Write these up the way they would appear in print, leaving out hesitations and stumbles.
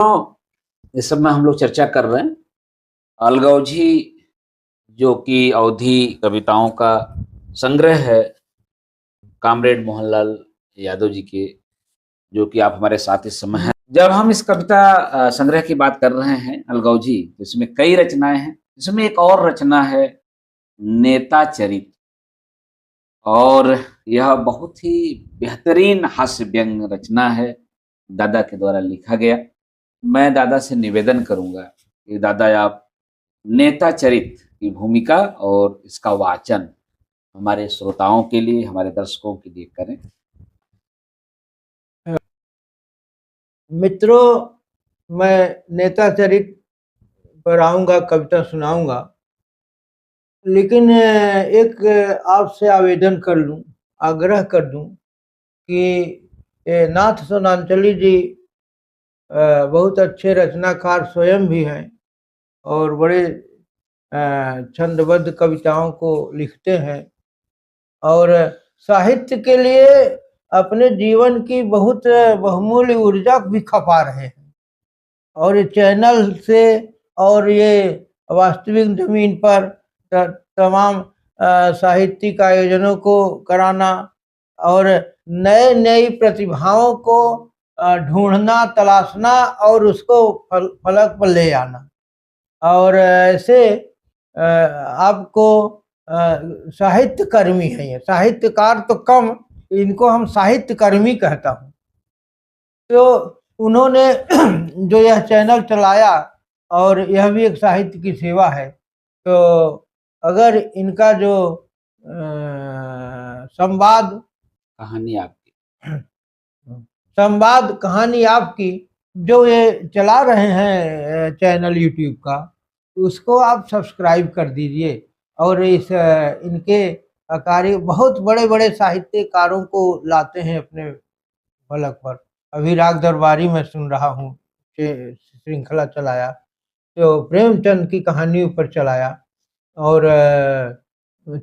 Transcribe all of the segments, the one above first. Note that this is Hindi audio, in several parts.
तो इस सब में हम लोग चर्चा कर रहे हैं अलगौजी, जो कि अवधी कविताओं का संग्रह है कामरेड मोहनलाल यादव जी के, जो कि आप हमारे साथ इस समय हैं। जब हम इस कविता संग्रह की बात कर रहे हैं अलगौजी, तो इसमें कई रचनाएं हैं। इसमें एक और रचना है नेता चरित, और यह बहुत ही बेहतरीन हास्य व्यंग रचना है, दादा के द्वारा लिखा गया। मैं दादा से निवेदन करूंगा कि दादा आप नेता चरित की भूमिका और इसका वाचन हमारे श्रोताओं के लिए, हमारे दर्शकों के लिए करें। मित्रों, मैं नेता चरित पर आऊंगा, कविता सुनाऊंगा, लेकिन एक आपसे आवेदन कर लूं, आग्रह कर दूं कि नाथ सोनांचली जी बहुत अच्छे रचनाकार स्वयं भी हैं और बड़े छंदबद्ध कविताओं को लिखते हैं और साहित्य के लिए अपने जीवन की बहुत बहुमूल्य ऊर्जा भी खपा रहे हैं। और ये चैनल से और ये वास्तविक जमीन पर तमाम साहित्यिक आयोजनों को कराना और नए नई प्रतिभाओं को ढूंढना, तलाशना और उसको फलक पर ले आना। और ऐसे आपको साहित्य कर्मी है, ये साहित्यकार तो कम, इनको हम साहित्य कर्मी कहता हूँ। तो उन्होंने जो यह चैनल चलाया और यह भी एक साहित्य की सेवा है, तो अगर इनका जो संवाद कहानी आपकी जो ये चला रहे हैं चैनल यूट्यूब का, उसको आप सब्सक्राइब कर दीजिए और इस इनके कार्य बहुत बड़े बड़े साहित्यकारों को लाते हैं अपने फलक पर। अभी राग दरबारी में सुन रहा हूँ श्रृंखला चलाया, तो प्रेमचंद की कहानियों पर चलाया और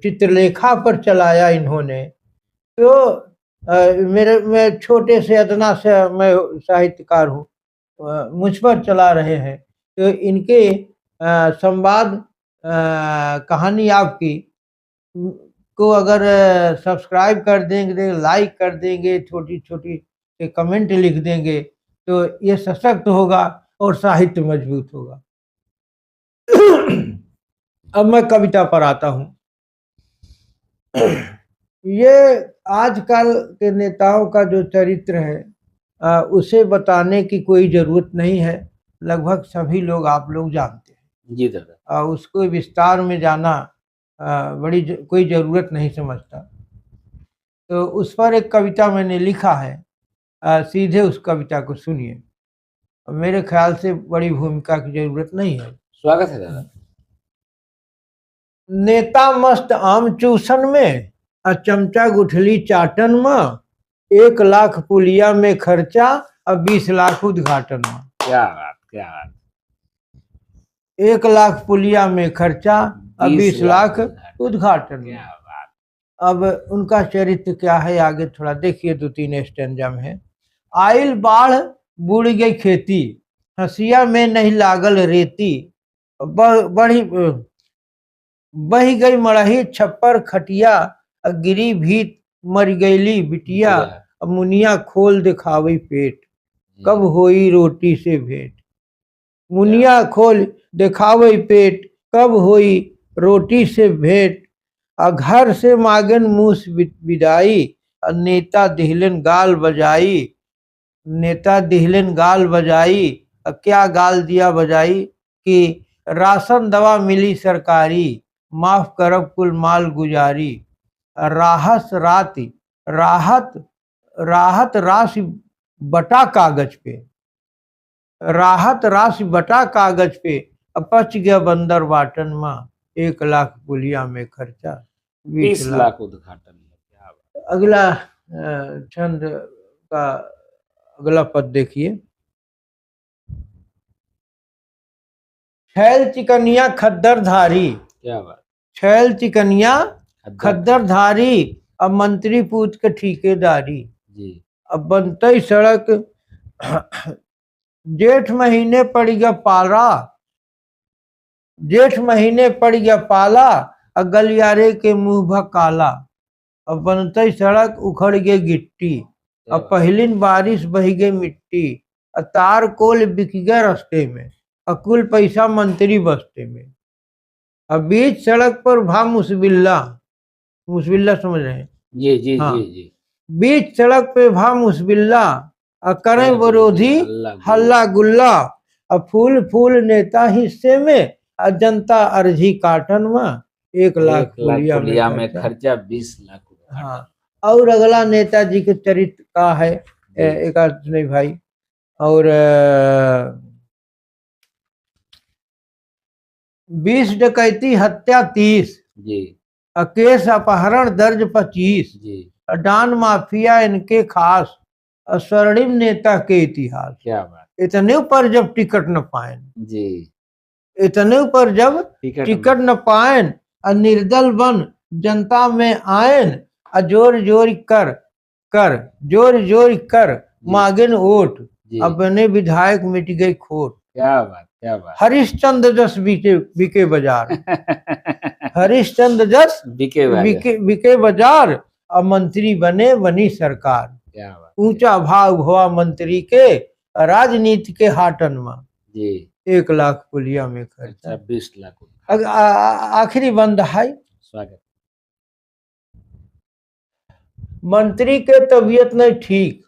चित्रलेखा पर चलाया इन्होंने। तो मैं छोटे से अदना से मैं साहित्यकार हूँ, मुझ पर चला रहे हैं। तो इनके संवाद कहानी आपकी को अगर सब्सक्राइब कर देंगे, लाइक कर देंगे, छोटी छोटी कमेंट लिख देंगे, तो ये सशक्त होगा और साहित्य मजबूत होगा। अब मैं कविता पर आता हूँ। ये आजकल के नेताओं का जो चरित्र है उसे बताने की कोई ज़रूरत नहीं है, लगभग सभी लोग, आप लोग जानते हैं जी दादा। उसको विस्तार में जाना बड़ी कोई ज़रूरत नहीं समझता। तो उस पर एक कविता मैंने लिखा है, सीधे उस कविता को सुनिए। मेरे ख्याल से बड़ी भूमिका की ज़रूरत नहीं है। स्वागत है दादा। नेता मस्त आम चूसन में, चमचा गुठली चाटन में, 1 लाख पुलिया में खर्चा और 20 लाख उद्घाटन में। क्या बात। 1 लाख पुलिया में खर्चा और 20 लाख उद्घाटन में। अब उनका चरित्र क्या है, आगे थोड़ा देखिए, 2-3 स्टैंजा में है। आइल बाढ़ बुड़ गई खेती, हंसिया में नहीं लागल रेती, बही गई मड़ही छप्पर खटिया, गिरी भीत मर गईली बिटिया, मुनिया खोल दिखावी पेट, कब होई रोटी से भेंट। मुनिया खोल दिखावे पेट, कब होई रोटी से भेंट, घर से मांगन मूस विदाई, नेता दिहलन गाल बजाई। नेता दिहलन गाल बजाई, क्या गाल दिया बजाई कि राशन दवा मिली सरकारी, माफ करब कुल माल गुजारी। राहत राशि बटा कागज पे, राहत राशि बटा कागज पे, पच गया बंदर बाटन माँ, 1 लाख पुलिया में खर्चा 20 लाख उद्घाटन। अगला छंद का अगला पद देखिए। छैल चिकनिया खद्दर धारी, क्या बात। छैल चिकनिया खद्दर धारी, अब मंत्री पूत के ठेकेदारी। जी। अब बनते सड़क जेठ महीने पड़ गया पाला, जेठ महीने पड़ गया पाला, और गलियारे के मुंह भा काला। अब बनते सड़क उखड़ गई गिट्टी, अब पहली बारिश बह गई मिट्टी, और तार कोल बिक गया रास्ते में, अकुल पैसा मंत्री बस्ते में। अब बीच सड़क पर भा मुसबिल्ला, मुसबिल्ला समझ रहे हैं? जी जी हाँ। जी जी। बीच सड़क पे भा मुसबिल्ला, और करें विरोधी हल्ला गुल्ला, अब फूल फूल नेता हिस्से में, और जनता अर्जी काटन में, 1 लाख पुलिया में खर्चा 20 लाख। हाँ। और अगला नेताजी के चरित्र का है एक नहीं भाई। और 20 डकैती हत्या 30 जी, केस अपहरण दर्ज 25 जी। डान माफिया इनके खास, स्वर्णिम नेता के इतिहास। क्या बात। इतने पर जब टिकट न पाए जी, इतने पर जब टिकट न पाए, निर्दल बन जनता में आयन, जोर जोर कर कर जोर जोर कर मांगन वोट, अपने विधायक मिट गई खोट। क्या बात, क्या बात। हरिश्चंद्र जस बिके बाजार हरिश्चंद्र जस बिके बाजार, अब मंत्री बनी सरकार। क्या बात। ऊंचा भाव हुआ मंत्री के, राजनीति के हाटन में जी। 1 लाख पुलिया में खर्चा 20 लाख। आखिरी बंद है। स्वागत। मंत्री के तबीयत नहीं ठीक,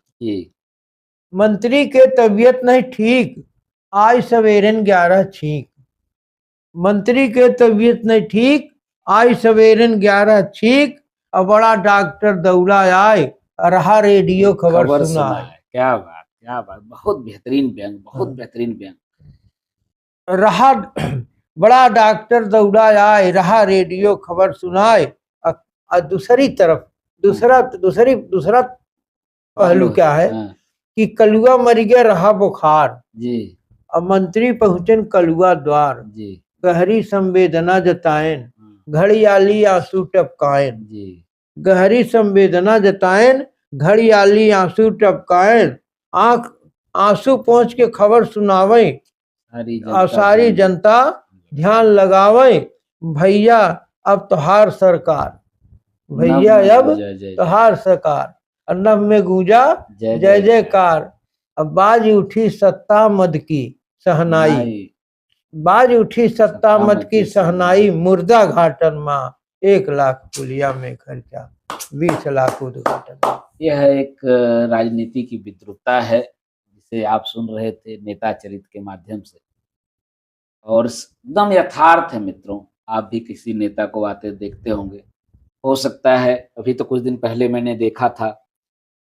मंत्री के तबीयत नहीं ठीक, आज सवेरे 11 छींक। मंत्री के तबीयत नहीं ठीक, आज सवेरे 11 छींक, और बड़ा डॉक्टर दौड़ा आए, रहा रेडियो खबर सुनाए। क्या बात, क्या बात। बहुत बेहतरीन व्यंग, बहुत बेहतरीन व्यंग। रहा बड़ा डॉक्टर दौड़ा आए, रहा रेडियो खबर सुनाए। और दूसरी तरफ दूसरा पहलू क्या है कि कलुआ मर गया रहा बुखार जी। अब मंत्री पहुंचन कलुआ द्वार जी। गहरी संवेदना जताएन, घड़ियाली आंसू टपकाएन जी। गहरी संवेदना जताएन, घड़ियाली आंसू टपकाएन। आंख आंसू पहुंच के खबर सुनावे, और सारी जनता ध्यान लगावे। भैया अब तोहार सरकार, भैया अब तोहार सरकार। नभ में गूंजा जय जयकार। अब बाज उठी सत्ता मद की सहनाई, बाज उठी सत्ता मद की सहनाई। मुर्दा घाटन माँ 1 लाख पुलिया में खर्चा 20 लाख उद्घाटन। यह एक राजनीति की विद्रुपता है जिसे आप सुन रहे थे नेता चरित्र के माध्यम से, और एकदम यथार्थ है मित्रों। आप भी किसी नेता को आते देखते होंगे, हो सकता है अभी तो कुछ दिन पहले मैंने देखा था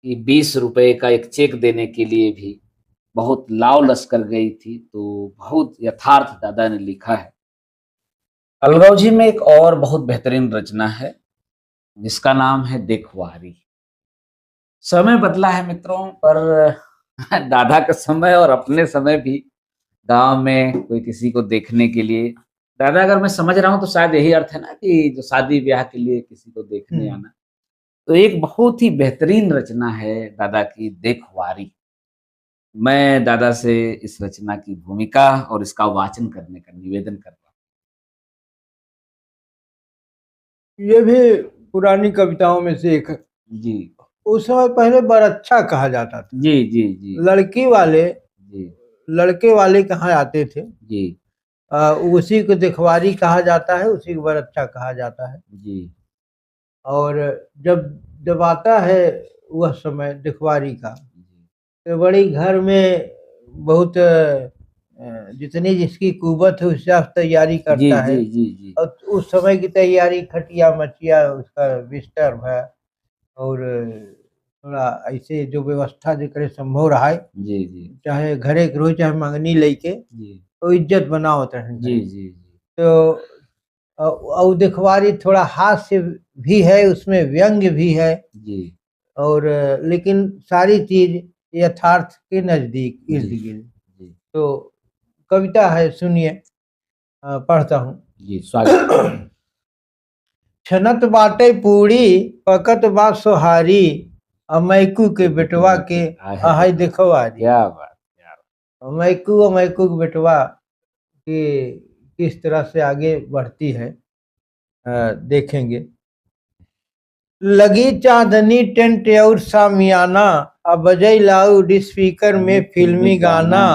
कि 20 रुपए का एक चेक देने के लिए भी बहुत लाव लश्कर गई थी। तो बहुत यथार्थ दादा ने लिखा है। अलगावजी में एक और बहुत बेहतरीन रचना है जिसका नाम है देखवारी। समय बदला है मित्रों, पर दादा का समय और अपने समय भी गांव में कोई किसी को देखने के लिए, दादा अगर मैं समझ रहा हूं तो शायद यही अर्थ है ना कि जो शादी ब्याह के लिए किसी को देखने आना। तो एक बहुत ही बेहतरीन रचना है दादा की देखवारी। मैं दादा से इस रचना की भूमिका और इसका वाचन करने का निवेदन कर रहा हूँ। ये भी पुरानी कविताओं में से एक है जी। उस समय पहले बरच्छा कहा जाता था। जी जी जी। लड़की वाले जी, लड़के वाले कहाँ आते थे जी। उसी को देखवारी कहा जाता है, उसी को बरच्छा कहा जाता है जी। और जब आता है वह समय देखवारी का, तो बड़ी घर में बहुत जितनी जिसकी कुवत है उससे तैयारी करता है। जी, जी, जी। और उस समय की तैयारी खटिया मचिया उसका बिस्तर है और थोड़ा ऐसे जो व्यवस्था जो करे संभव रहा है। जी जी। चाहे घरे के रोज चाहे मंगनी लेके तो इज्जत बनावत रहे। जी जी। तो और देखवारी थोड़ा हास्य भी है, उसमें व्यंग्य भी है जी। और लेकिन सारी चीज यथार्थ के नजदीक इर्द गिर्द। तो कविता है, सुनिए, पढ़ता हूँ जी। स्वागत। छनत बाटे पूरी पकत बा सोहारी, अमैकू के बेटवा के आहाय देखवारी। क्या बात। मैकू और मैकू की बेटवा कि किस तरह से आगे बढ़ती है देखेंगे। लगी चांदनी टेंट और सामियाना, अब बजई लाउड स्पीकर में फिल्मी गाना,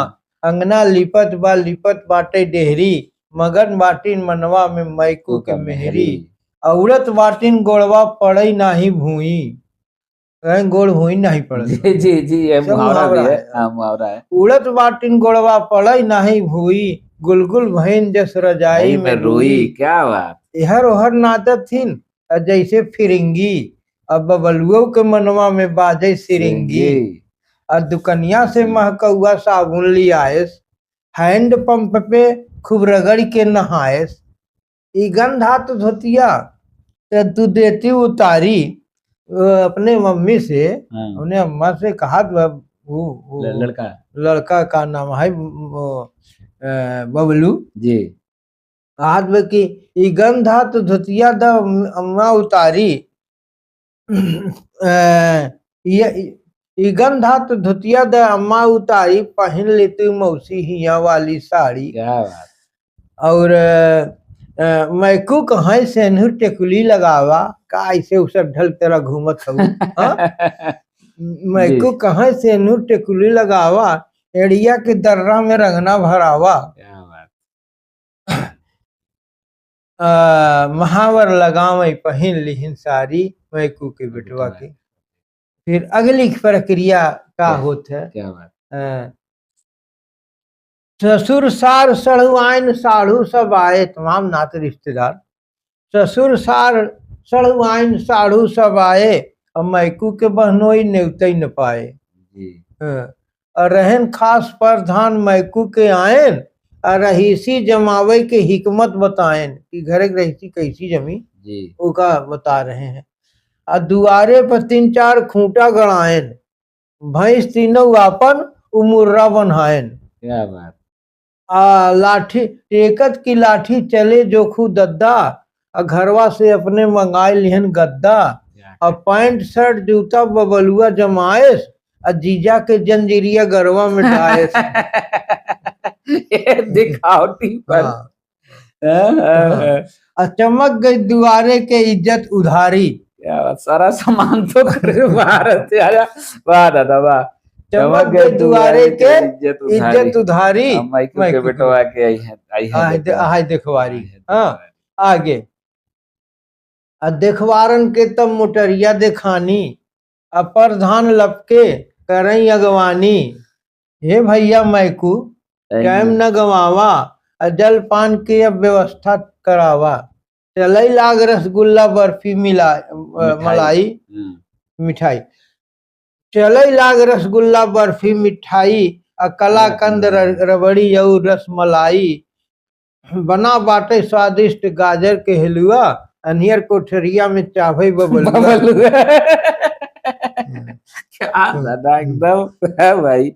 अंगना लिपत बाटे डेहरी, मगन बाटिन मनवा में मैकू के मेहरी, औरत बाटिन गोड़वा पड़ई नाही भूई, गोड़ हुई नहीं पड़ जी जी जी, ये मुहावरा भी है। हाँ, मुहावरा है। उड़त बाटिन गोड़वा पड़ई नहीं भूई, गुलगुल भईन जस रजाई में रोई। क्या बात। इहर ओहर नाचत थिन जैसे फिरिंगी, अब बबलुओ के मनवा में बाजे सिरिंगी, और दुकनिया से महकौआ साबुन लियाएस, हैंड पंप पे खूब रगड़ के नहाएस, ई गंधा तो धोतिया तू देती उतारी। अपने मम्मी से अपने अम्मा से कहा वो लड़का का नाम है बबलू जी, आज में कि ई गंधा तो धोतिया द अम्मा उतारी, ई गंधा तो धोतिया द अम्मा उतारी, पहन लेती मौसी हिया वाली साड़ी। क्या बात। और मैकू कहाँ सेनहू टेकुली लगावा, का ऐसे उसब ढल तेरा घूमत हूँ। मैकू कहाँ सेनहू टेकुली लगावा, एड़िया के दर्रा में रंगना भरावा। क्या बात। महावर लगाव पहन लिहिन साड़ी मैकू के बेटवा के। फिर अगली प्रक्रिया का होता है। क्या बात। ससुर सार सड़ुआइन साढ़ू सब आए, तमाम नाते रिश्तेदार। ससुर सार सड़ुआइन साढ़ू सब आए, और मैकू के बहनोई नेवते न पाए। और रहन खास प्रधान मैकू के आयन, और रहीसी जमावे के हिकमत बताएन कि घरे रहीसी कैसी जमी उका बता रहे हैं। और दुआरे पर 3-4 खूंटा गड़ाएन, भैंस तीनों आपन उमुर्रा बनाएन। क्या बात। लाठी टेकत की लाठी चले जोखू दद्दा, और घरवा से अपने मंगाए लिहन गद्दा, और पैंट शर्ट जूता बबलुआ जमाएस, और जीजा के जंजीरिया गरवा में डायस। दिखावटी पर। चमक गई दुआरे के इज्जत उधारी। क्या बात, सारा सामान तो भारत वाह दादा वाह। चमक गई दुआरे के इज्जत उधारी, मैकू के बेटवा के आई है देखवारी। हाँ आगे देखवारन के तब मोटरिया देखानी, अप्रधान लपके करई अगवानी। हे भैया मैकू टाइम न गवावा, जल पान की अब व्यवस्था करावा। चलई लाग रसगुल्ला बर्फी मलाई मिठाई, चलई लाग रसगुल्ला बर्फी मिठाई, कलाकंद रबड़ी और रसमलाई। बना बाटे स्वादिष्ट गाजर के हलुआ, अनियर कोठरिया में चावई बबलुआ। एकदम भाई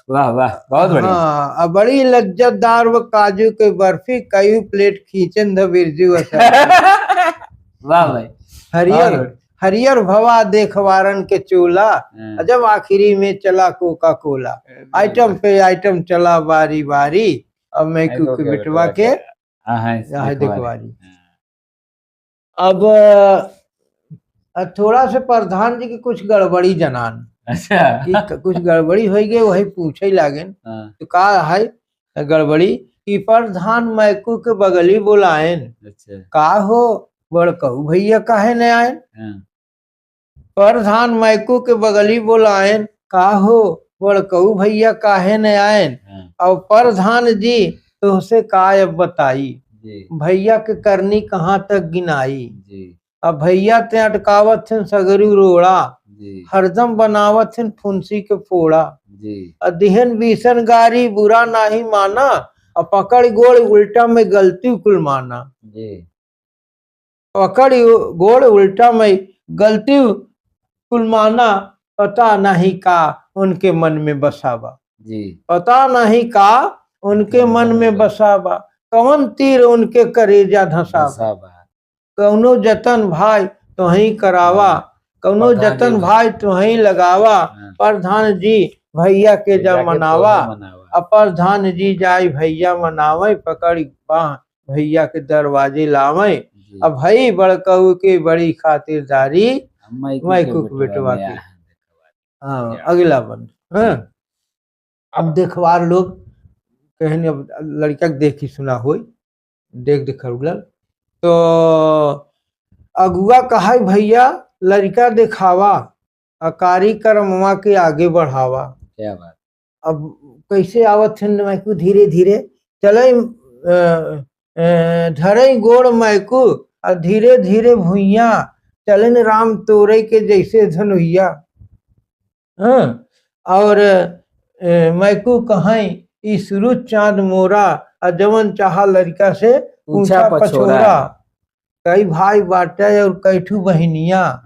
वाह वाह, बहुत बढ़िया। हाँ, बड़ी लज्जतदार व काजू के बर्फी, कई प्लेट खींचन द बिरजू। वाह भाई। हरियर भवा देखवारन के चूल्हा, जब आखिरी में चला कोका कोला। आइटम पे आइटम चला बारी बारी, अब मैकू के बेटवा के देखवारी। अब थोड़ा से प्रधान जी की कुछ गड़बड़ी जनान। अच्छा, कुछ गड़बड़ी हो गई, वही पूछे लागेन। तो का है गड़बड़ी कि प्रधान मैकू के बगली बुलाएन। अच्छा, का हो बड़कऊ भैया काहे न आयन। प्रधान मैकू के बगली बुलाएन, का हो बड़कऊ भैया काहे न आयन। और प्रधान जी तुझसे का अब बताई, भैया के करनी कहाँ तक गिनाई। अब भैया ते अटकावत थे सगरू रोड़ा, हरदम बनावत थे फुंसी के फोड़ा। दिहन बीसन गारी बुरा नाही माना, और पकड़ गोड़ उल्टा में गलती कुल माना। पकड़ गोड़ उल्टा में गलती कुल माना, पता नहीं का उनके मन में बसावा। पता नहीं का उनके मन में बसावा, कौन तीर उनके करेजा धसावा। कौनो जतन भाई तुही करावा, कौनो जतन भाई तुही लगावा। प्रधान जी भैया के जा मनावा, अपर धान जी जाय भैया मनावे, पकड़ बाह भैया के दरवाजे लावे। जी। अब भई बड़कऊ के बड़ी खातिरदारी, मैकू मैकू के के बेटवा में के। आया है। हाँ, क्या अगला बंद। हाँ, अब देखवार लोग कहन, अब लड़का के देखी सुना होई, देख देख उगलल तो अगुआ कहा भैया लड़का दिखावा, अकारी कर्मवा के आगे बढ़ावा। क्या बात। अब कैसे आवत थे मैकू धीरे धीरे चले, धरे गोड़ मैकू और धीरे धीरे भुइया, चलन राम तोरे के जैसे धनुइया। हाँ, और मैकू कहाई ई सूरज चांद मोरा, और जवन चाहा लड़का से ऊंचा पछोरा। कई भाई बाटे और कैठू बहनिया,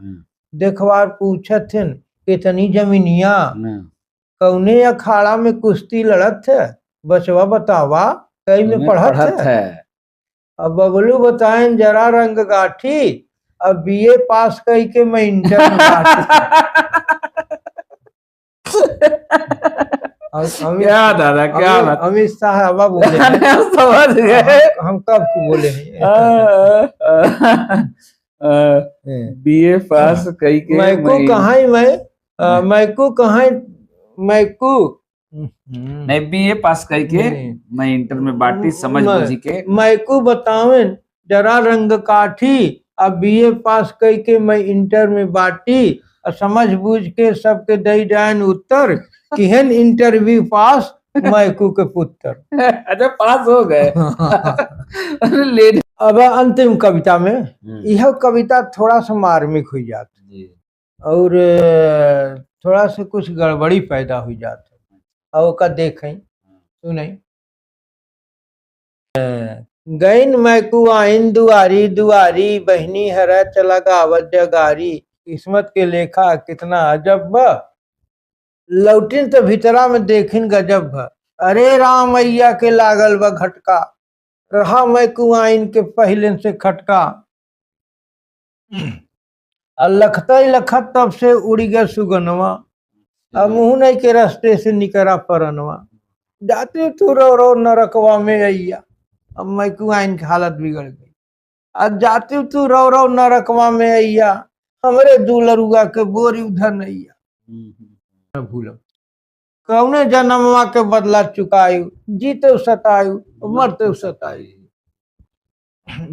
देखवार पूछत थे कितनी जमीनिया। कौने अखाड़ा में कुश्ती लड़त है, बचवा बतावा कई में पढ़त है। अब बबलू बताएं जरा रंग गाठी, अब बीए पास कई के मैं इंटर में क्या दादा क्या बात। अमित साहब बोले समझ गए हम कब को बोले हैं। बीए पास कई के मैकू कहाँ मैकू कहाँ मैकू नहीं, बीए पास कई के मैं इंटर में बाटी, समझ बूझी के। मैकू बतावें जरा रंग काठी, अब बीए पास कई के मैं इंटर में बाटी, और समझ बूझ के सबके दई जान उत्तर, किहन इंटरव्यू पास मैकू के पुत्र। अच्छा, पास हो गए। अब अंतिम कविता में यह कविता थोड़ा सा मार्मिक हो जाती और थोड़ा सा कुछ गड़बड़ी पैदा हो जाती, और का देखें सुनें। गैन मैकू आइन दुआरी दुआरी, बहनी हरा चला गावत जगारी, किस्मत के लेखा कितना अजब बा, लौटिन तो भीतरा में देखिन गजब बा। अरे राम मैया के लागल बा घटका, रहा मैकू आइन के पहले से खटका। लखत लखत तब से उड़ गया सुगनवा, अब मुँह नहीं के रास्ते से निकरा परनवा, जाते तू रो रो नरकवा में अइया। अब मैकू आइन की हालत बिगड़ गई, अब जाते तू रो रो नरकवा में अइया, हमरे दूलरुआ के बोरी उधर नैया। भूलो कौने जन्मवा के बदला चुकायु, जीते सतायु मरते सतायु।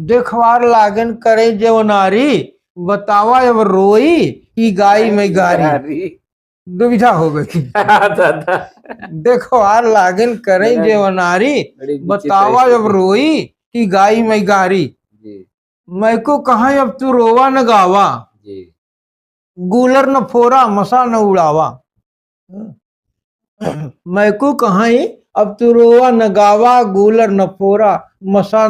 देखवार लागन करे जो नारी, बतावा अब रोई कि गाई में गारी। दुविधा हो गई। देखवार लागन करे जो नारी, बतावा अब रोई कि गाई में गारी। मैको कहा अब तू रोवा न गावा, गूलर न फोरा मसा न उड़ावा। मैकू कहा अब तू रोवा न गावा, गूलर न फोरा मसा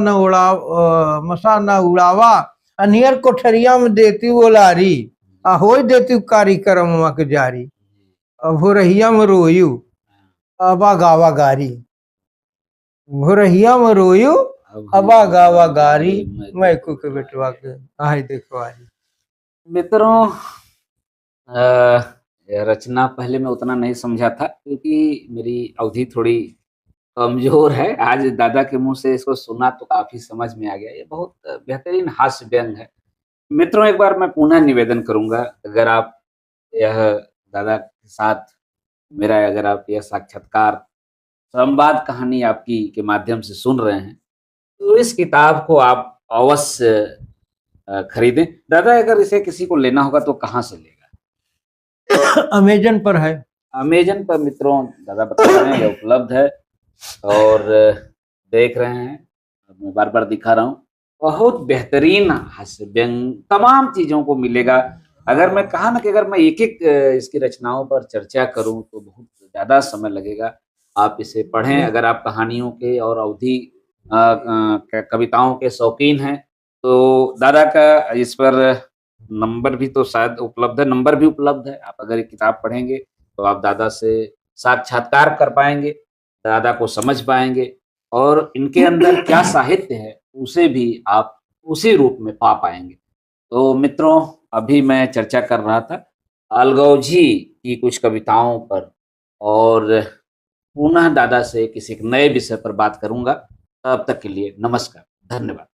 न उड़ावा। अनियर कोठरिया में देती वो लारी, हो देती कार्यक्रम के जारी। अब हो रहिया में रोयू अबा गावा गारी, हो रहिया में रोयू अबा गावा गारी, मैकू के बेटवा के आई देखवारी। मित्रों, रचना पहले मैं उतना नहीं समझा था क्योंकि मेरी अवधि थोड़ी कमजोर है। आज दादा के मुंह से इसको सुना तो काफी समझ में आ गया। ये बहुत बेहतरीन हास्य व्यंग है। मित्रों, एक बार मैं पुनः निवेदन करूंगा, अगर आप यह दादा के साथ मेरा अगर आप यह साक्षात्कार संवाद कहानी आपकी के माध्यम से सुन रहे हैं तो इस किताब को आप अवश्य खरीदें। दादा, अगर इसे किसी को लेना होगा तो कहाँ से लेगा? अमेजन पर है। अमेजन पर मित्रों दादा बता रहे हैं उपलब्ध है और देख रहे हैं, मैं बार बार दिखा रहा हूँ। बहुत बेहतरीन हास्य व्यंग तमाम चीजों को मिलेगा। अगर मैं कहा ना कि अगर मैं एक एक इसकी रचनाओं पर चर्चा करूं तो बहुत ज्यादा समय लगेगा। आप इसे पढ़ें। अगर आप कहानियों के और अवधि कविताओं के शौकीन हैं तो दादा का इस पर नंबर भी तो शायद उपलब्ध है, नंबर भी उपलब्ध है। आप अगर ये किताब पढ़ेंगे तो आप दादा से साक्षात्कार कर पाएंगे, दादा को समझ पाएंगे और इनके अंदर क्या साहित्य है उसे भी आप उसी रूप में पा पाएंगे। तो मित्रों, अभी मैं चर्चा कर रहा था अलगौजी की कुछ कविताओं पर और पुनः दादा से किसी एक नए विषय पर बात करूंगा। तब तक के लिए नमस्कार, धन्यवाद।